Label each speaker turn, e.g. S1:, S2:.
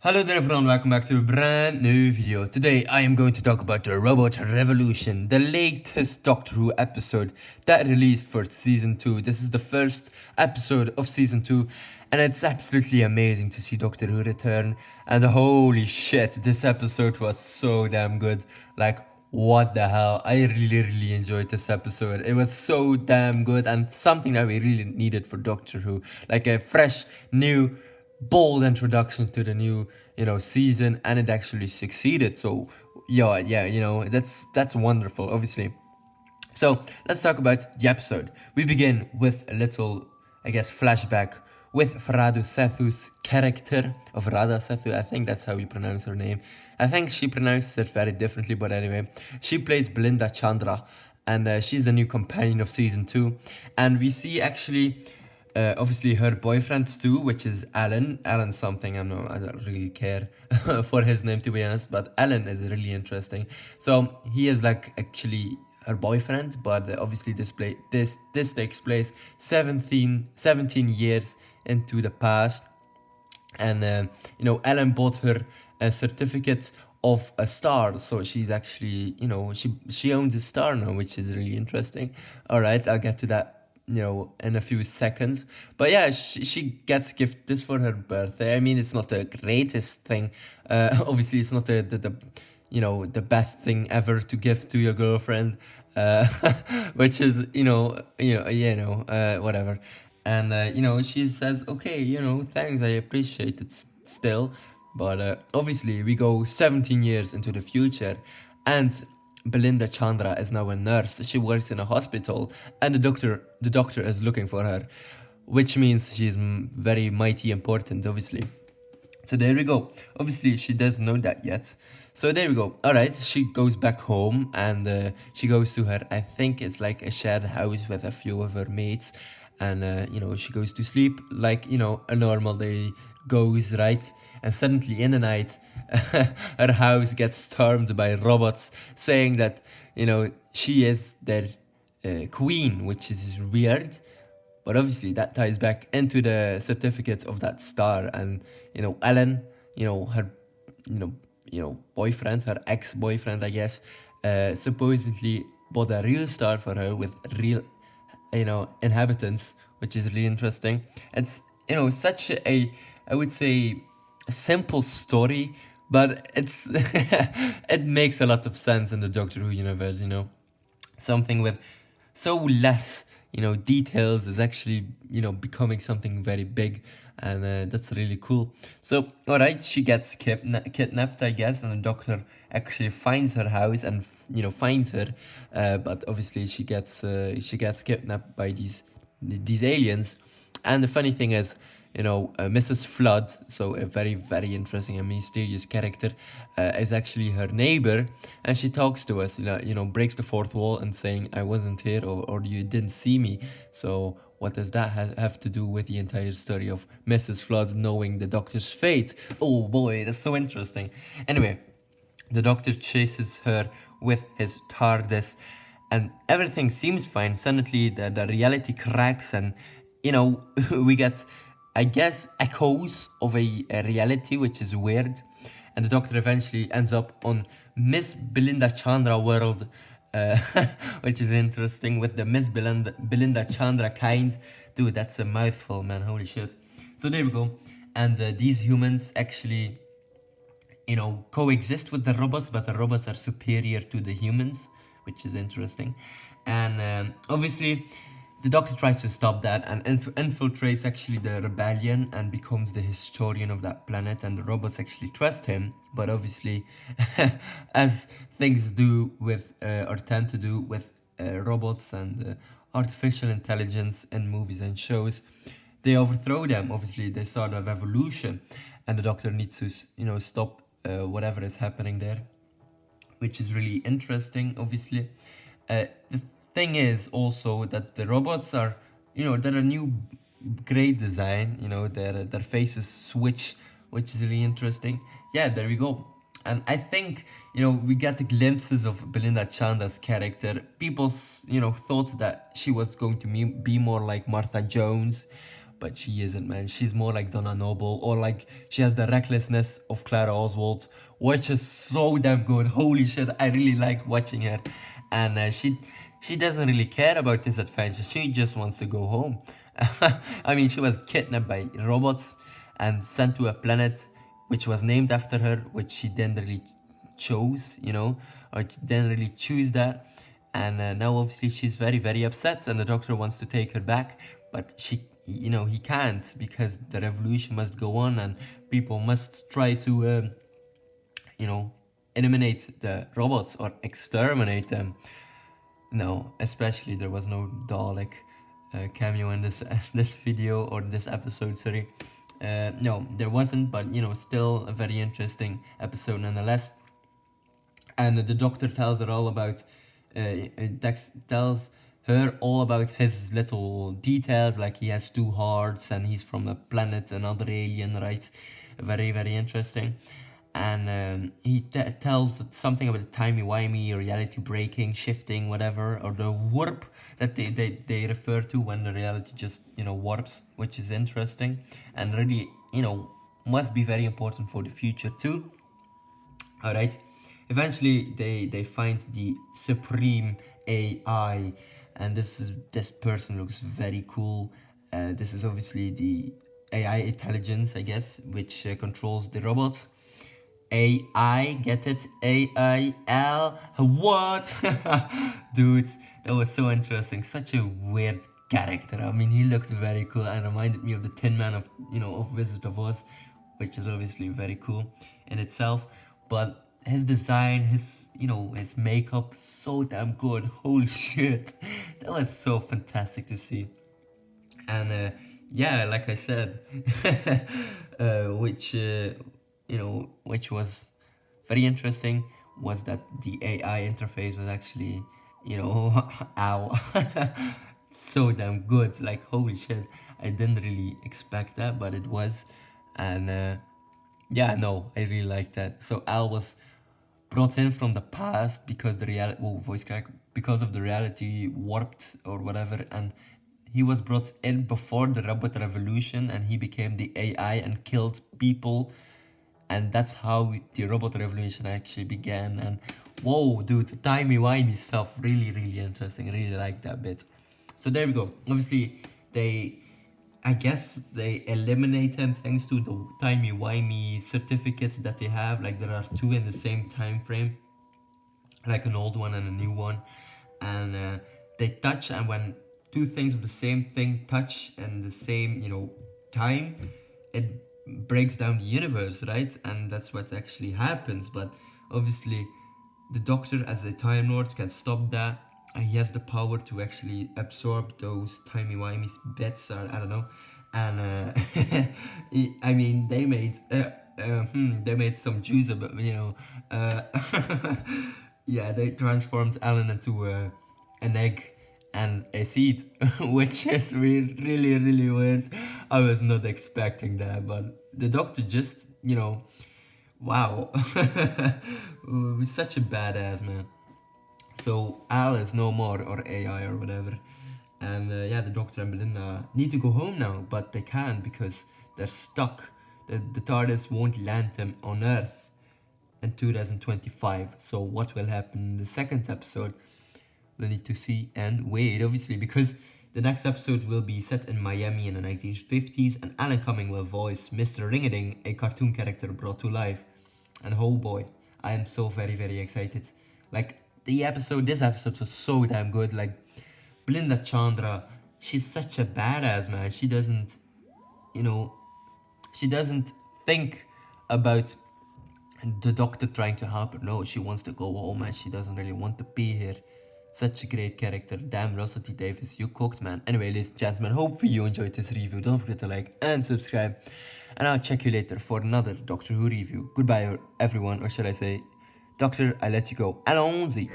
S1: Hello there everyone, welcome back to a brand new video. Today I am going to talk about the Robot Revolution, the latest Doctor Who episode that released for season 2. This is the first episode of season 2 and it's absolutely amazing to see Doctor Who return, and holy shit, this episode was so damn good. Like, what the hell, I really enjoyed this episode. It was so damn good and something that we really needed for Doctor Who, like a fresh new bold introduction to the new season, and it actually succeeded. So yeah, that's wonderful, obviously. So let's talk about the episode. We begin with a little, I guess, flashback with Faradu Sethu's character of Radha Sethu. I think that's how you pronounce her name. I think she pronounces it very differently, but anyway, she plays Belinda Chandra, and she's the new companion of season 2. And we see actually obviously her boyfriend too, which is Alan. Alan something. I don't really care for his name, to be honest. But Alan is really interesting. So he is like actually her boyfriend, but obviously this takes place 17 years into the past, and Ellen bought her a certificate of a star, so she's actually, she owns a star now, which is really interesting. All right, I'll get to that in a few seconds. But yeah, she gets gifted this for her birthday. I mean, it's not the greatest thing. Obviously, it's not the best thing ever to give to your girlfriend, which is whatever. And she says, okay, thanks, I appreciate it still. But obviously, we go 17 years into the future, and Belinda Chandra is now a nurse. She works in a hospital, and the doctor is looking for her, which means she's very mighty important, obviously. So there we go. Obviously, she doesn't know that yet. So there we go. All right, she goes back home, and she goes to her, I think it's like a shared house with a few of her mates. And she goes to sleep like a normal day goes, right? And suddenly in the night, her house gets stormed by robots, saying that she is their queen, which is weird. But obviously that ties back into the certificate of that star, and Ellen, her, boyfriend, her ex-boyfriend, I guess, supposedly bought a real star for her with real, inhabitants, which is really interesting. It's such a, I would say, a simple story, but it's it makes a lot of sense in the Doctor Who universe. Something with so less details is actually becoming something very big, and that's really cool. So all right, she gets kidnapped, I guess, and the doctor actually finds her house and finds her, but obviously she gets kidnapped by these aliens. And the funny thing is, Mrs. Flood, so a very interesting and mysterious character, is actually her neighbor, and she talks to us, breaks the fourth wall and saying, I wasn't here, or you didn't see me. So what does that have to do with the entire story of Mrs. Flood knowing the doctor's fate? Oh boy, that's so interesting. Anyway, the doctor chases her with his TARDIS, and everything seems fine. Suddenly, the reality cracks, and we get, I guess, echoes of a reality, which is weird. And the doctor eventually ends up on Miss Belinda Chandra world, uh, which is interesting, with the Miss Belinda Chandra kind. Dude, that's a mouthful, man. Holy shit. So there we go. And these humans actually coexist with the robots, but the robots are superior to the humans, which is interesting. And obviously, the doctor tries to stop that and infiltrates actually the rebellion and becomes the historian of that planet. And the robots actually trust him, but obviously, as things do with or tend to do with robots and artificial intelligence in movies and shows, they overthrow them. Obviously, they start a revolution, and the doctor needs to stop whatever is happening there, which is really interesting, obviously. The thing is also that the robots are, they're a new great design, their faces switch, which is really interesting. Yeah, there we go. And I think, we get the glimpses of Belinda Chandra's character. People, thought that she was going to be more like Martha Jones, but she isn't, man. She's more like Donna Noble, or like she has the recklessness of Clara Oswald, which is so damn good. Holy shit, I really like watching her. And she doesn't really care about this adventure. She just wants to go home. I mean, she was kidnapped by robots and sent to a planet which was named after her, which she didn't really chose, or she didn't really choose that. And now obviously she's very, very upset, and the doctor wants to take her back, but he can't, because the revolution must go on and people must try to eliminate the robots or exterminate them. No, especially there was no Dalek cameo in this this video, or this episode, sorry. No, there wasn't, but still a very interesting episode nonetheless. And the doctor tells her all about, Dex tells her all about his little details, like he has two hearts and he's from a planet, another alien, right? Very, very interesting. And he tells something about the timey-wimey, reality breaking, shifting, whatever, or the warp that they refer to when the reality just, warps, which is interesting and really, must be very important for the future too. Alright, eventually they find the supreme AI, and this person looks very cool. This is obviously the AI intelligence, I guess, which controls the robots. AI, get it? AIL? What? Dude, that was so interesting. Such a weird character. I mean, he looked very cool and reminded me of the Tin Man of Wizard of Oz, which is obviously very cool in itself. But his design, his makeup, so damn good. Holy shit, that was so fantastic to see. And yeah, like I said, which was very interesting, was that the AI interface was actually, ow, so damn good. Like, holy shit, I didn't really expect that, but it was. And yeah, no, I really liked that. So Al was brought in from the past because voice crack, because of the reality warped or whatever, and he was brought in before the robot revolution, and he became the AI and killed people, and that's how the robot revolution actually began. And whoa, dude, timey-wimey stuff, really, really interesting. I really like that bit. So there we go. Obviously, I guess they eliminate him thanks to the timey-wimey certificates that they have. Like, there are two in the same time frame, like an old one and a new one, and they touch, and when two things of the same thing touch in the same time, it breaks down the universe, right? And that's what actually happens. But obviously the Doctor, as a Time Lord, can stop that, and he has the power to actually absorb those timey-wimey bits, or I don't know. And I mean, they made some juice about, yeah, they transformed Alan into an egg and a seed, which is really, really, really weird. I was not expecting that, but the Doctor just, wow, such a badass, man. So Al is no more, or AI or whatever, and yeah, the Doctor and Belinda need to go home now, but they can't because they're stuck. The TARDIS won't land them on Earth in 2025. So what will happen in the second episode? We'll need to see and wait, obviously, because the next episode will be set in Miami in the 1950s, and Alan Cumming will voice Mr. Ring-a-Ding, a cartoon character brought to life. And oh boy, I am so very, very excited. Like, this episode was so damn good. Like, Belinda Chandra, she's such a badass, man. She doesn't think about the Doctor trying to help her. No, she wants to go home, and she doesn't really want to be here. Such a great character. Damn, Russell T Davies, you cooked, man. Anyway, ladies and gentlemen, hopefully you enjoyed this review. Don't forget to like and subscribe, and I'll check you later for another Doctor Who review. Goodbye, everyone, or should I say, Doctor, I let you go. Allons-y.